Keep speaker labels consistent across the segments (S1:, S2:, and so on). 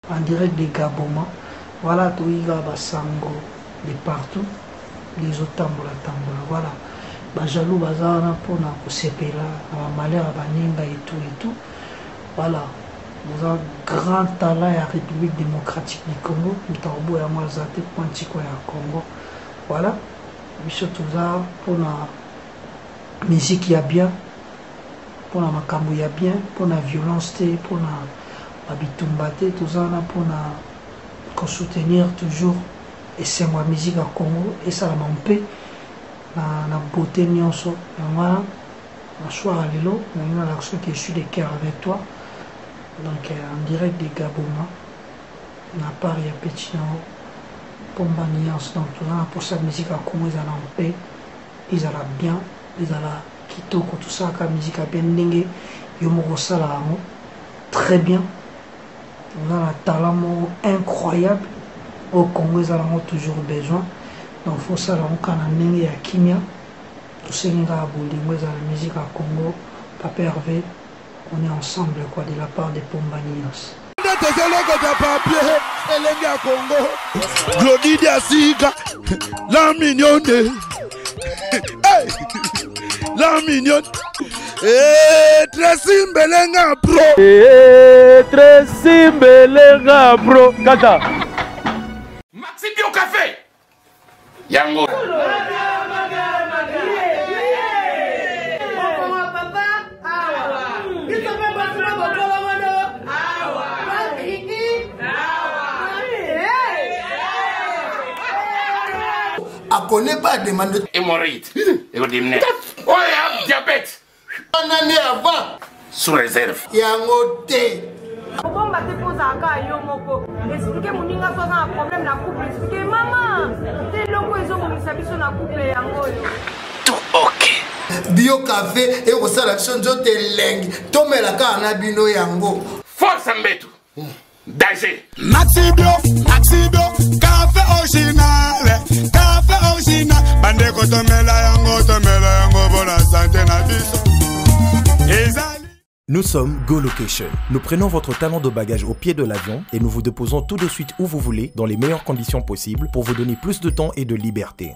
S1: En direct des Gaboma, voilà tout il va basango de partout, les autres tambola, voilà. Bajalou bazana pour na kusepela, na malheur baninga et tout, voilà. Vous avez grand talent à la République démocratique du Congo, nous avons ya mazate quantico ya Congo, voilà. Biso tout ça pour la musique ya bien, pour la makambo ya bien, pour la violence, pour la habitumbate, tout ça pour soutenir toujours et c'est moi musique à Congo et ça la paix la beauté nyonso voilà la soir à l'élo la l'action que je suis de cœur avec toi donc en direct des Gaboma na part ya petit pour maniance donc tout ça pour sa musique à Congo ils en paix ils allaient bien ils allaient kitoko tout ça la musique à bien ndenge yo moko sala très bien. On a un talent incroyable au Congo, ils en ont toujours besoin. Donc il faut ça, on a un et à Kimia. Tout ce qui est à la musique à Congo, Papa Hervé, on est ensemble quoi, de la part des Pombanias.
S2: Glodidia Siga, la mignonne, la mignonne. Tracy Mbelenga bro.
S3: Tracy Mbelenga bro. Kata.
S4: Maxi Bio Café. Yango.
S2: A connaît pas demande
S4: Hémorroïde. Oh, diabète.
S2: Un année avant.
S4: Sous réserve.
S2: Yango te.
S5: Bon, bah, t'es posé à Ka, yo, moko. Expliquez mon ninga, soit un problème, la couple. Expliquez, maman. T'es loco, ils ont mis sa biche na couple, yango, yo.
S4: Tout ok.
S2: Bio Café, et au salaction, je te leng. Tome la ka, anabino yango.
S4: Force Mbetu. Danger.
S2: Maxi Bio, café original. Café original. Bande ko tomela yango, pour la santé na biso.
S6: Nous sommes Go Location. Nous prenons votre talon de bagage au pied de l'avion et nous vous déposons tout de suite où vous voulez, dans les meilleures conditions possibles, pour vous donner plus de temps et de liberté.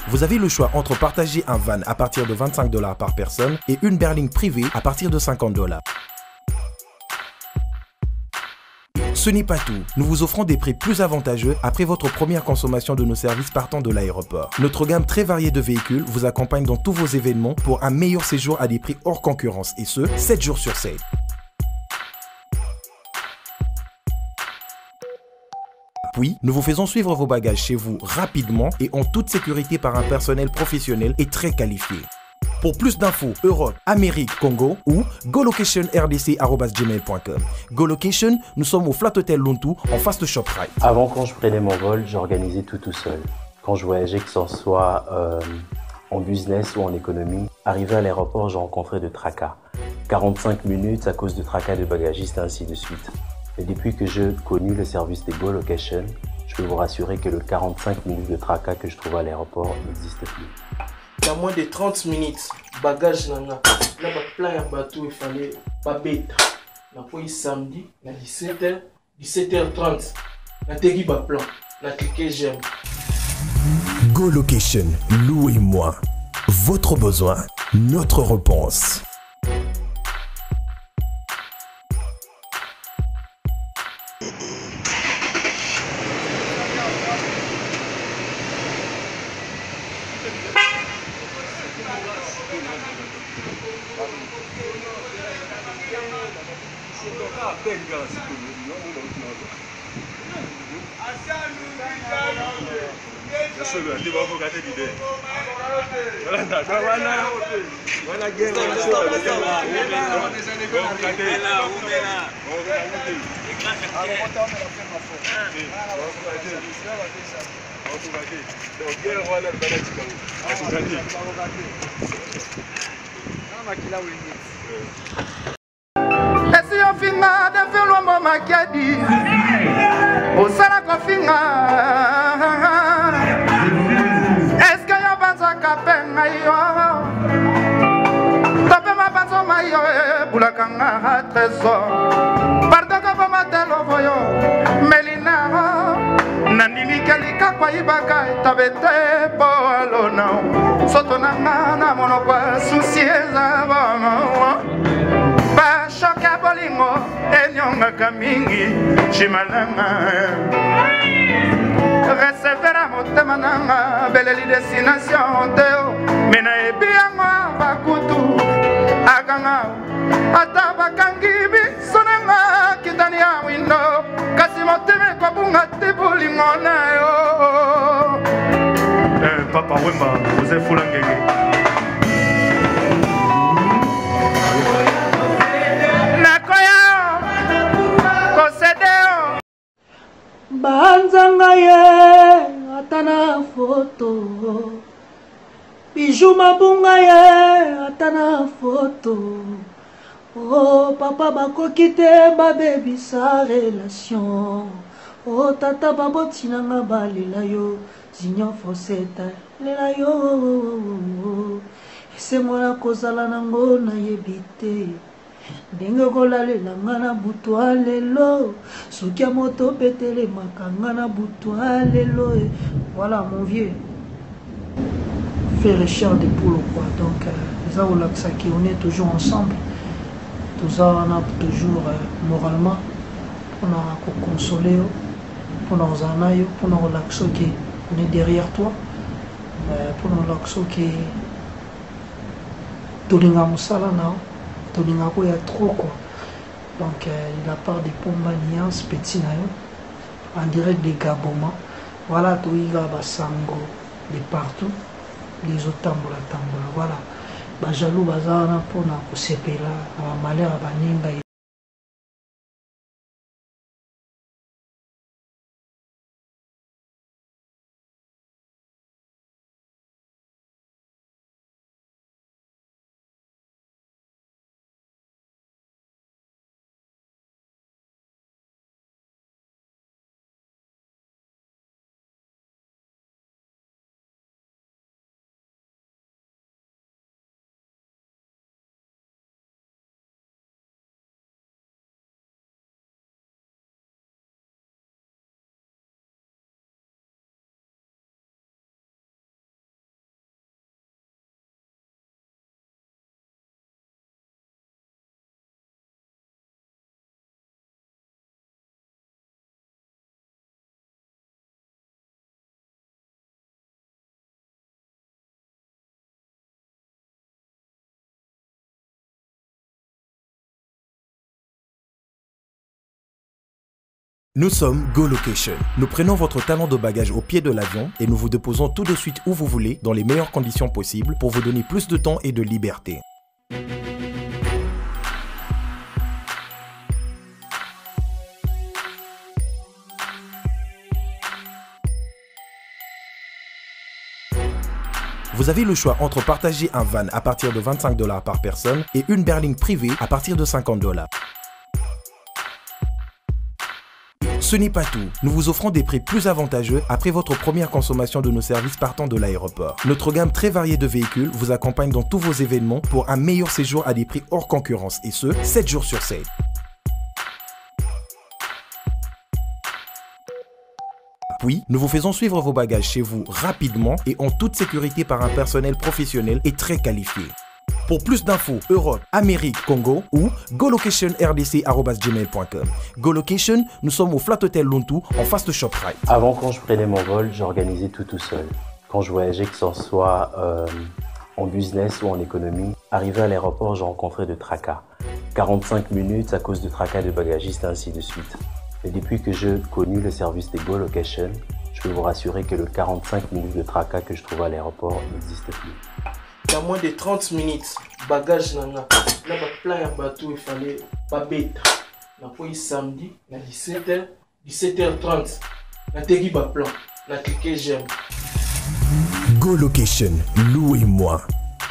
S6: Vous avez le choix entre partager un van à partir de 25 $ par personne et une berline privée à partir de 50 $. Ce n'est pas tout, nous vous offrons des prix plus avantageux après votre première consommation de nos services partant de l'aéroport. Notre gamme très variée de véhicules vous accompagne dans tous vos événements pour un meilleur séjour à des prix hors concurrence et ce, 7 jours sur 7. Puis, nous vous faisons suivre vos bagages chez vous rapidement et en toute sécurité par un personnel professionnel et très qualifié. Pour plus d'infos, Europe, Amérique, Congo ou golocation@rdc@gmail.com. GoLocation, nous sommes au Flat Hotel Lontou en face de ShopRite.
S7: Avant, quand je prenais mon vol, j'organisais tout seul. Quand je voyageais, que ce soit en business ou en économie, arrivé à l'aéroport, je rencontrais de tracas. 45 minutes à cause de tracas de bagagistes, ainsi de suite. Et depuis que j'ai connu le service de GoLocation, je peux vous rassurer que le 45 minutes de tracas que je trouve à l'aéroport n'existe plus.
S8: Il y a moins de 30 minutes, bagage nanga. Là, plein de bateau, il fallait pas bête. La fois samedi, à 17h, 17h30. La tegui ba plan, la cliquer j'aime.
S6: GoLocation, louez-moi. Votre besoin, notre réponse.
S9: Esi ofinga de felo mo makiadi osala kofinga eske yo banzaka pe ngai yo tope mabanzo mai yo ebulakanga trésor pardaka bamatelo voyo melina nandimi kelika kwa ibaka etabete po alona soto nanga na monoko susieza bama bashoka bolingo enyongaka mingi chimalanga recevera motema nanga beleli destination teo mena ebi yango bakutu akanga ata bakangi biso nanga kitani ya windo kasi motema ekobunga te bolingo na yo papa wemba ozefula ngenge
S1: banzanga ye ata na foto biju mabunga ye ata na foto oh papa bakoki te babebisa relation oh tata babotinanga balela yo junior foseta lela yo esengola kozala nango nayebi te ndenge kolalela nga na butu lelo soki ya moto petelemaka nga na butu lelo voilà mon vieux faire le chien de poule quoi donc eza kolakisaki on est toujours ensemble toza wana toujours moralement mpona kokonsole yo mpona kozala na yo mpona kolakisa oke on est derrière toi mpona kolakisa oke tolinga mosala na yo Tolingo ya trop quoi. Donc il a part des Pomba Niance petit nayo en direct des Gaboma. Voilà Toiga Basango de partout. Les autres tambola. Voilà. Bajalou bazana pona ko sepela na malheur baninga.
S6: Nous sommes Go Location. Nous prenons votre talent de bagage au pied de l'avion et nous vous déposons tout de suite où vous voulez dans les meilleures conditions possibles pour vous donner plus de temps et de liberté. Vous avez le choix entre partager un van à partir de 25 $ par personne et une berline privée à partir de 50 $. Ce n'est pas tout, nous vous offrons des prix plus avantageux après votre première consommation de nos services partant de l'aéroport. Notre gamme très variée de véhicules vous accompagne dans tous vos événements pour un meilleur séjour à des prix hors concurrence et ce, 7 jours sur 7. Puis, nous vous faisons suivre vos bagages chez vous rapidement et en toute sécurité par un personnel professionnel et très qualifié. Pour plus d'infos, Europe, Amérique, Congo ou golocation@gmail.com. GoLocation, nous sommes au Flat Hotel Lontou en face de ShopRite.
S7: Avant, quand je prenais mon vol, j'organisais tout seul. Quand je voyageais, que ce soit en business ou en économie, arrivé à l'aéroport, je rencontrais de tracas. 45 minutes à cause de tracas de bagagistes, ainsi de suite. Mais depuis que j'ai connu le service des Go Location, je peux vous rassurer que le 45 minutes de tracas que je trouve à l'aéroport n'existe plus.
S8: Dans moins de 30 minutes, bagage nanga, là plein de bateau, il fallait pas bête. Napoyi samedi, na 17h30, na tegi ba plan, na cliqué j'aime.
S6: Go Location, louez-moi.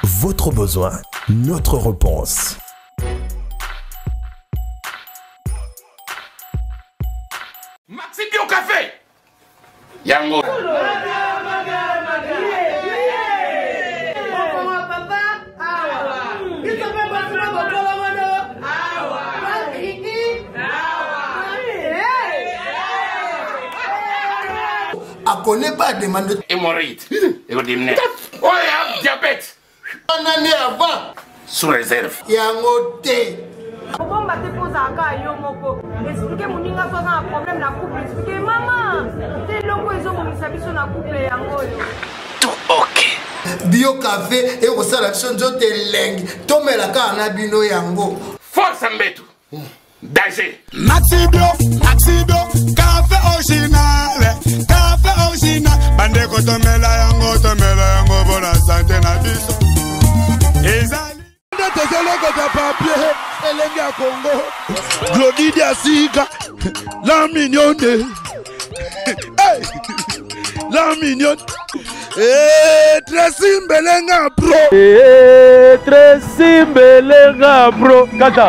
S6: Votre besoin, notre réponse.
S4: Maxi Bio Café. Yango.
S10: A connaît pas demande
S4: Hémorroïde. Et dimne. Oh, il y a diabète.
S10: On année avant.
S4: Sous réserve.
S10: Yango te.
S5: Bon, bah, t'es posé à cas, yo, moko. Expliquez mon ninga, soit un problème dans le couple. Expliquez, maman. T'es longo, ils ont mis sa mission dans le couple, yango.
S4: Tout ok.
S10: Bio café et au salaction de lengue. Tomela kana bino yango.
S4: Force Mbetu. Danger.
S2: Maxi Bio, café original, café original. Bande ko tomela yango bona santé na biso. Ezali.
S3: Tezeleko de papier, elenge ya Congo. Glodidi Asika, la mignonne. Hey, la mignonne. Tracy Mbelenga bro. Tracy Mbelenga bro. Kata.